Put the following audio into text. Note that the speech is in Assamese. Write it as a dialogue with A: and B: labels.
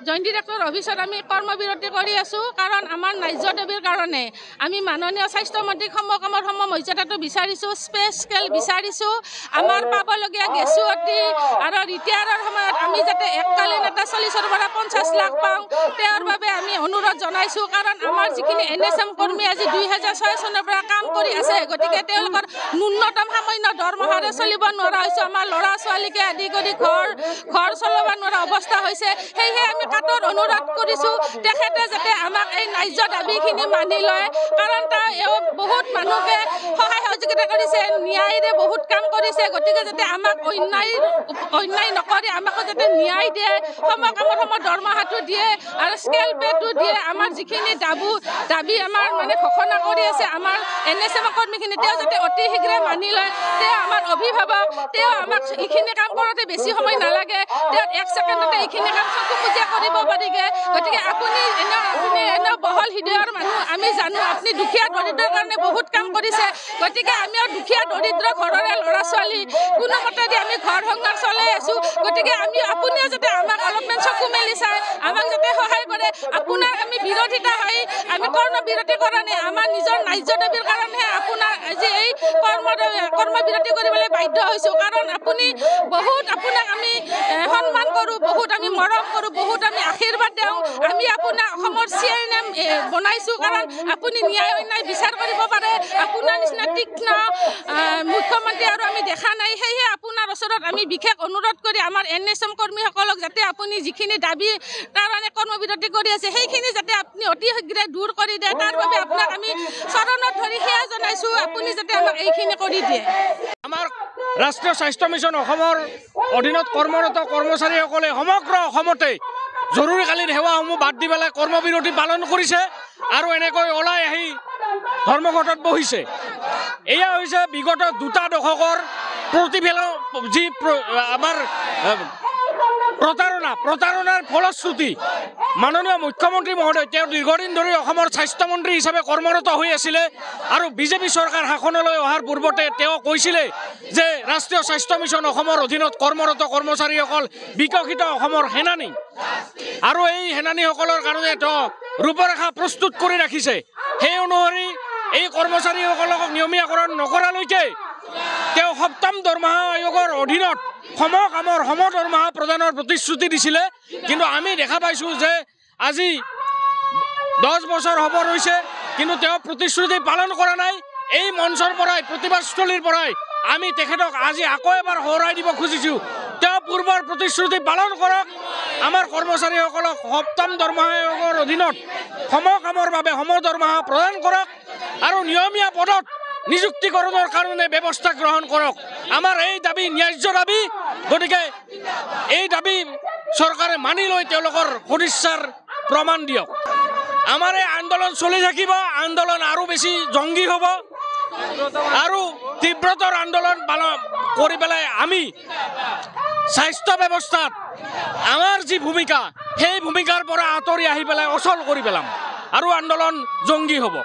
A: জইণ্ট ডিৰেক্টৰ অফিচত আমি কৰ্মবিৰতি কৰি আছোঁ কাৰণ আমাৰ ন্যায্য দাবীৰ কাৰণে আমি মাননীয় স্বাস্থ্যমন্ত্ৰীক সমকামৰ মৰ্যাদাটো বিচাৰিছোঁ, স্পেচ স্কেল বিচাৰিছোঁ, আমাৰ পাবলগীয়া গেছুৱতী আৰু ৰিটায়াৰৰ সময়ত আমি যাতে এককালীন এটা 40-ৰ পৰা 50 লাখ পাওঁ তেওঁৰ বাবে আমি অনুৰোধ জনাইছোঁ। কাৰণ আমাৰ যিখিনি NSM কৰ্মী আজি 2006 চনৰ পৰা কাম কৰি আছে, গতিকে তেওঁলোকৰ ন্যূনতম সামান্য দৰমহাৰে চলিব নোৱাৰা হৈছে। আমাৰ ল'ৰা ছোৱালীকে আদি কৰি ঘৰ চলাব নোৱাৰা অৱস্থা হৈছে। সেয়েহে আমি কাটৰ অনুৰোধ কৰিছোঁ তেখেতে যাতে আমাক এই ন্যায্য দাবীখিনি মানি লয়, কাৰণ তেওঁ বহুত মানুহকে সহায় সহযোগিতা কৰিছে, ন্যায়ৰে বহুত কাম কৰিছে। গতিকে যাতে আমাক অন্যায় নকৰি আমাকো যাতে ন্যায় দিয়ে, সমকামৰ দৰমহাটো দিয়ে আৰু স্কেল পেটো দিয়ে। আমাৰ যিখিনি দাবী আমাৰ ঘোষণা কৰি আছে আমাৰ NSM কৰ্মীখিনি, তেওঁ যাতে অতি শীঘ্ৰে মানি লয়। তেওঁ আমাৰ অভিভাৱক, তেওঁ আমাক এইখিনি কাম কৰোঁতে বেছি সময় নালাগে, তেওঁ 1 ছেকেণ্ডতে এইখিনি কাম চকুমুজীয়া কৰিব পাৰিগে। গতিকে আপুনি এনেও বহল হৃদয়ৰ মানুহ, আমি জানো আপুনি দুখীয়া দৰিদ্ৰৰ কাৰণে বহুত কাম কৰিছে। গতিকে আমিও দুখীয়া দৰিদ্ৰ ঘৰৰে ল'ৰা ছোৱালী, কোনোমতেদি আমি ঘৰ সংসাৰ চলাই আছোঁ। গতিকে আপুনিও যাতে আমাক অলপমান চকু মেলি চাই আমাক যাতে সহায় কৰে। আপোনাৰ আমি বিৰোধিতা হৈ আমি কৰ্মবিৰতি কৰা নাই, আমাৰ নিজৰ ন্যায্য দাবীৰ কাৰণেহে আপোনাৰ আজি এই কৰ্মবিৰতি কৰিবলৈ বাধ্য হৈছোঁ। কাৰণ আপোনাক আমি সন্মান কৰোঁ, বহুত আমি মৰম কৰোঁ, বহুত আমি আশীৰ্বাদ দিওঁ। আমি আপোনাক অসমৰ CNM বনাইছোঁ কাৰণ আপুনি ন্যায় অন্যায় বিচাৰ কৰিব পাৰে। আপোনাৰ নিচিনা তীক্ষ্ণ মুখ্যমন্ত্ৰী আৰু আমি দেখা নাই। সেয়েহে আপোনাৰ ওচৰত আমি বিশেষ অনুৰোধ কৰি আমাৰ NSM কৰ্মীসকলক যাতে আপুনি যিখিনি দাবীৰ কাৰণে কৰ্মবিৰতি কৰি আছে সেইখিনি যাতে আপুনি অতি শীঘ্ৰে দূৰ কৰি দিয়ে, তাৰ বাবে আপোনাক আমি চৰণত ধৰি সেয়া জনাইছোঁ। আপুনি যাতে আমাক এইখিনি কৰি দিয়ে।
B: আমাৰ ৰাষ্ট্ৰীয় স্বাস্থ্য মিছন অসমৰ অধীনত কৰ্মৰত কৰ্মচাৰীসকলে সমগ্ৰ অসমতে জৰুৰীকালীন সেৱাসমূহ বাদ দি পেলাই কৰ্মবিৰতি পালন কৰিছে আৰু এনেকৈ ওলাই আহি ধৰ্মঘটত বহিছে। এয়া হৈছে বিগত 2টা দশকৰ প্ৰতিফলন, যি আমাৰ প্ৰতাৰণাৰ ফলশ্ৰুতি। মাননীয় মুখ্যমন্ত্ৰী মহোদয় তেওঁ দীৰ্ঘদিন ধৰি অসমৰ স্বাস্থ্যমন্ত্ৰী হিচাপে কৰ্মৰত হৈ আছিলে আৰু বিজেপি চৰকাৰ শাসনলৈ অহাৰ পূৰ্বতে তেওঁ কৈছিলে যে ৰাষ্ট্ৰীয় স্বাস্থ্য মিছন অসমৰ অধীনত কৰ্মৰত কৰ্মচাৰীসকল বিকশিত অসমৰ সেনানী, আৰু এই সেনানীসকলৰ কাৰণে তেওঁ ৰূপৰেখা প্ৰস্তুত কৰি ৰাখিছে। সেই অনুসৰি এই কৰ্মচাৰীসকলক নিয়মীয়াকৰণ নকৰালৈকে তেওঁ 7ম দৰমহা আয়োগৰ অধীনত সমদৰমহা প্ৰদানৰ প্ৰতিশ্ৰুতি দিছিলে। কিন্তু আমি দেখা পাইছোঁ যে আজি 10 বছৰ হ'ব ৰৈছে, কিন্তু তেওঁ প্ৰতিশ্ৰুতি পালন কৰা নাই। এই মঞ্চৰ পৰাই, প্ৰতিবাদস্থলীৰ পৰাই আমি তেখেতক আজি আকৌ এবাৰ সোঁৱৰাই দিব খুজিছোঁ, তেওঁ পূৰ্বৰ প্ৰতিশ্ৰুতি পালন কৰক। আমাৰ কৰ্মচাৰীসকলক 7ম দৰমহা আয়োগৰ অধীনত সমকামৰ বাবে সমদৰমহা প্ৰদান কৰক আৰু নিয়মীয়া পদত নিযুক্তিকৰণৰ কাৰণে ব্যৱস্থা গ্ৰহণ কৰক। আমাৰ এই দাবী ন্যায্য দাবী। গতিকে এই দাবী চৰকাৰে মানি লৈ তেওঁলোকৰ সদিচ্ছাৰ প্ৰমাণ দিয়ক। আমাৰ এই আন্দোলন চলি থাকিব, আন্দোলন আৰু বেছি জংগী হ'ব আৰু তীব্ৰতৰ আন্দোলন কৰি পেলাই আমি স্বাস্থ্য ব্যৱস্থাত আমাৰ যি ভূমিকা, সেই ভূমিকাৰ পৰা আঁতৰি আহি পেলাই অচল কৰি পেলাম আৰু আন্দোলন জংগী হ'ব।